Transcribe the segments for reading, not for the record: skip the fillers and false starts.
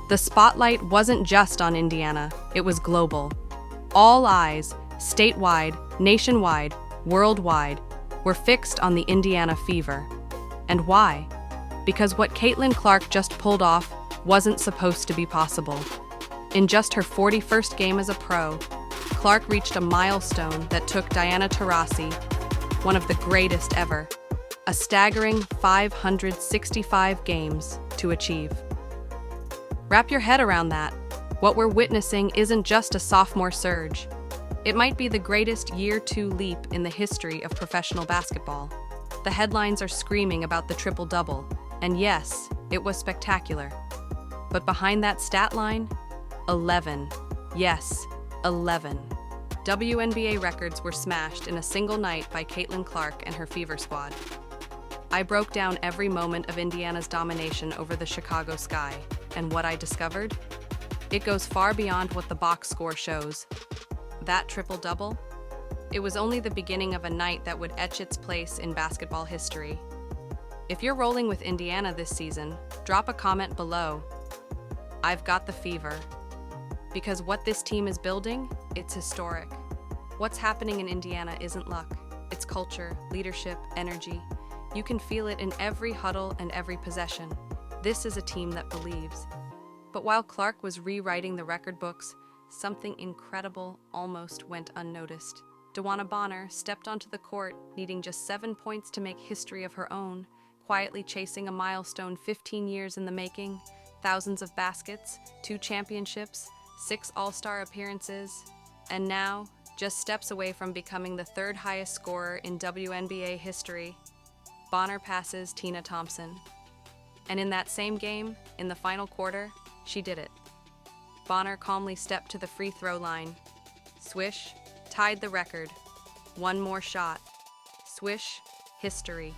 The spotlight wasn't just on Indiana, it was global. All eyes, statewide, nationwide, worldwide, were fixed on the Indiana Fever. And why? Because what Caitlin Clark just pulled off wasn't supposed to be possible. In just her 41st game as a pro, Clark reached a milestone that took Diana Taurasi, one of the greatest ever, a staggering 565 games to achieve. Wrap your head around that. What we're witnessing isn't just a sophomore surge. It might be the greatest year-two leap in the history of professional basketball. The headlines are screaming about the triple-double, and yes, it was spectacular. But behind that stat line, 11. Yes, 11. WNBA records were smashed in a single night by Caitlin Clark and her Fever squad. I broke down every moment of Indiana's domination over the Chicago Sky, and what I discovered? It goes far beyond what the box score shows. That triple-double? It was only the beginning of a night that would etch its place in basketball history. If you're rolling with Indiana this season, drop a comment below. I've got the fever. Because what this team is building, it's historic. What's happening in Indiana isn't luck. It's culture, leadership, energy. You can feel it in every huddle and every possession. This is a team that believes. But while Clark was rewriting the record books, something incredible almost went unnoticed. DeWanna Bonner stepped onto the court, needing just 7 points to make history of her own, quietly chasing a milestone 15 years in the making, thousands of baskets, 2 championships, 6 All-Star appearances, and now, just steps away from becoming the 3rd highest scorer in WNBA history, Bonner passes Tina Thompson. And in that same game, in the final quarter, she did it. Bonner calmly stepped to the free throw line. Swish, tied the record. 1 more shot. Swish, history.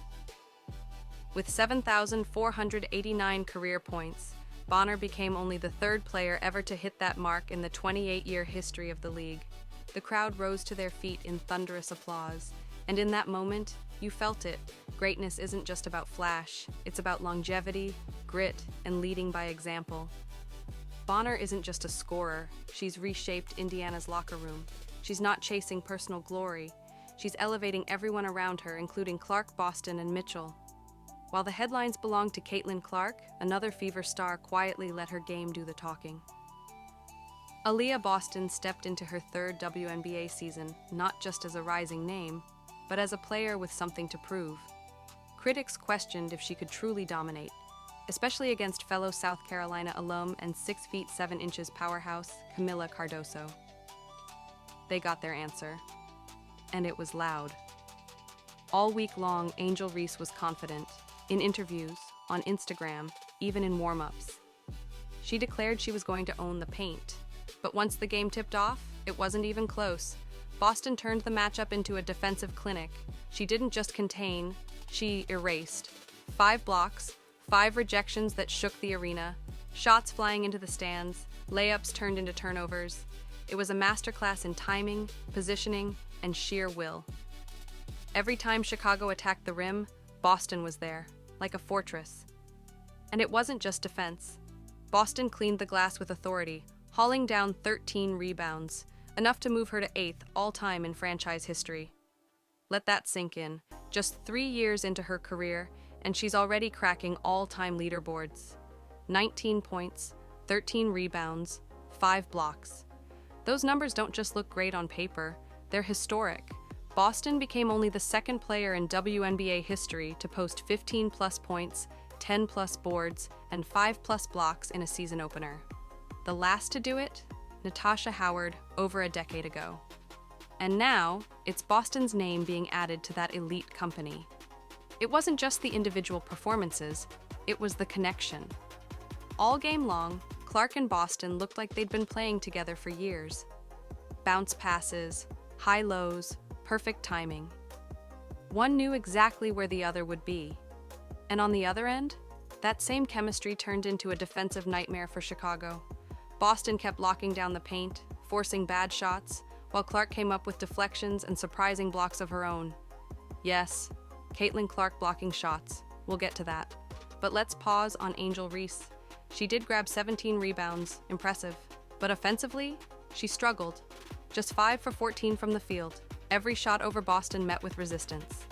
With 7,489 career points, Bonner became only the 3rd player ever to hit that mark in the 28-year history of the league. The crowd rose to their feet in thunderous applause, and in that moment, you felt it. Greatness isn't just about flash, it's about longevity, grit, and leading by example. Bonner isn't just a scorer, she's reshaped Indiana's locker room. She's not chasing personal glory, she's elevating everyone around her, including Clark, Boston, and Mitchell. While the headlines belong to Caitlin Clark, another Fever star quietly let her game do the talking. Aaliyah Boston stepped into her 3rd WNBA season, not just as a rising name, but as a player with something to prove. Critics questioned if she could truly dominate, especially against fellow South Carolina alum and 6 feet 7 inches powerhouse Camila Cardoso. They got their answer, and it was loud. All week long, Angel Reese was confident, in interviews, on Instagram, even in warm-ups. She declared she was going to own the paint, but once the game tipped off, it wasn't even close. Boston turned the matchup into a defensive clinic. She didn't just contain, she erased. 5 blocks, 5 rejections that shook the arena, shots flying into the stands, layups turned into turnovers. It was a masterclass in timing, positioning, and sheer will. Every time Chicago attacked the rim, Boston was there, like a fortress. And it wasn't just defense. Boston cleaned the glass with authority, hauling down 13 rebounds, enough to move her to 8th all-time in franchise history. Let that sink in. Just 3 years into her career, and she's already cracking all-time leaderboards. 19 points, 13 rebounds, 5 blocks. Those numbers don't just look great on paper, they're historic. Boston became only the 2nd player in WNBA history to post 15-plus points, 10-plus boards, and 5-plus blocks in a season opener. The last to do it? Natasha Howard, over a decade ago. And now, it's Boston's name being added to that elite company. It wasn't just the individual performances, it was the connection. All game long, Clark and Boston looked like they'd been playing together for years. Bounce passes, high lows, perfect timing. One knew exactly where the other would be. And on the other end, that same chemistry turned into a defensive nightmare for Chicago. Boston kept locking down the paint, forcing bad shots, while Clark came up with deflections and surprising blocks of her own. Yes, Caitlin Clark blocking shots. We'll get to that. But let's pause on Angel Reese. She did grab 17 rebounds, impressive. But offensively, she struggled. Just 5 for 14 from the field. Every shot over Boston met with resistance.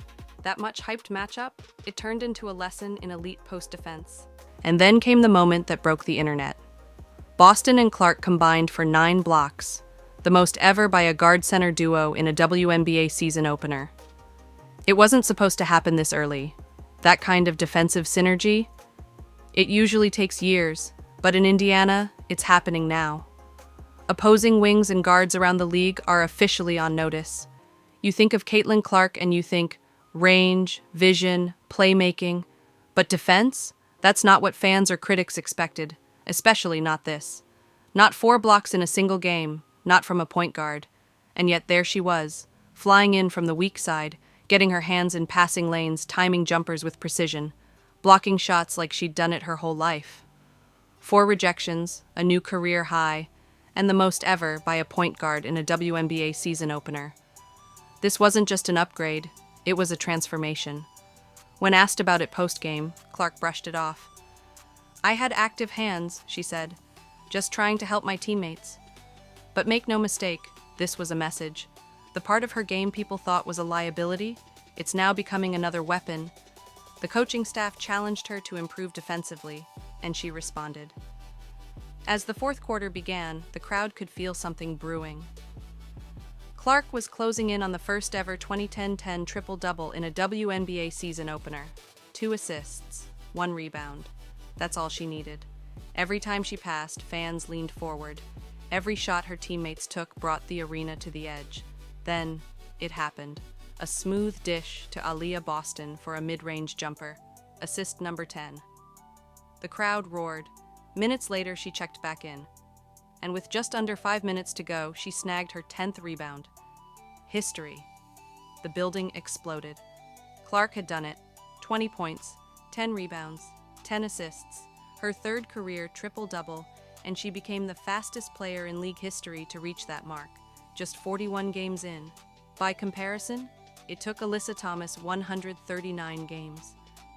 That much hyped matchup, it turned into a lesson in elite post defense. And then came the moment that broke the internet. Boston and Clark combined for 9 blocks, the most ever by a guard-center duo in a WNBA season opener. It wasn't supposed to happen this early. That kind of defensive synergy, it usually takes years, but in Indiana, it's happening now. Opposing wings and guards around the league are officially on notice. You think of Caitlin Clark and you think range, vision, playmaking, but defense? That's not what fans or critics expected, especially not this. Not 4 blocks in a single game, not from a point guard. And yet there she was, flying in from the weak side, getting her hands in passing lanes, timing jumpers with precision, blocking shots like she'd done it her whole life. 4 rejections, a new career high, and the most ever by a point guard in a WNBA season opener. This wasn't just an upgrade, it was a transformation. When asked about it post-game, Clark brushed it off. "I had active hands," she said, "just trying to help my teammates." But make no mistake, this was a message. The part of her game people thought was a liability, it's now becoming another weapon. The coaching staff challenged her to improve defensively, and she responded. As the fourth quarter began, the crowd could feel something brewing. Clark was closing in on the first ever 2010-10 triple-double in a WNBA season opener. 2 assists, 1 rebound. That's all she needed. Every time she passed, fans leaned forward. Every shot her teammates took brought the arena to the edge. Then, it happened. A smooth dish to Aaliyah Boston for a mid-range jumper. Assist number 10. The crowd roared. Minutes later, she checked back in. And with just under 5 minutes to go, she snagged her 10th rebound. History. The building exploded. Clark had done it. 20 points, 10 rebounds, 10 assists, her 3rd career triple-double, and she became the fastest player in league history to reach that mark, just 41 games in. By comparison, it took Alyssa Thomas 139 games,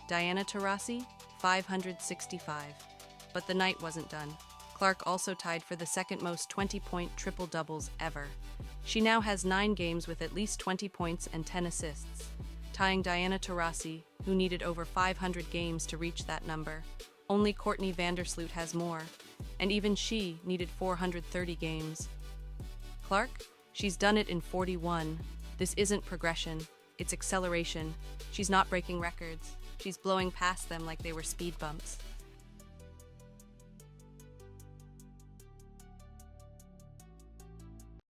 Diana Taurasi 565. But the night wasn't done. Clark also tied for the second most 20-point triple-doubles ever. She now has 9 games with at least 20 points and 10 assists, tying Diana Taurasi, who needed over 500 games to reach that number. Only Courtney Vandersloot has more, and even she needed 430 games. Clark? She's done it in 41. This isn't progression, it's acceleration. She's not breaking records. She's blowing past them like they were speed bumps.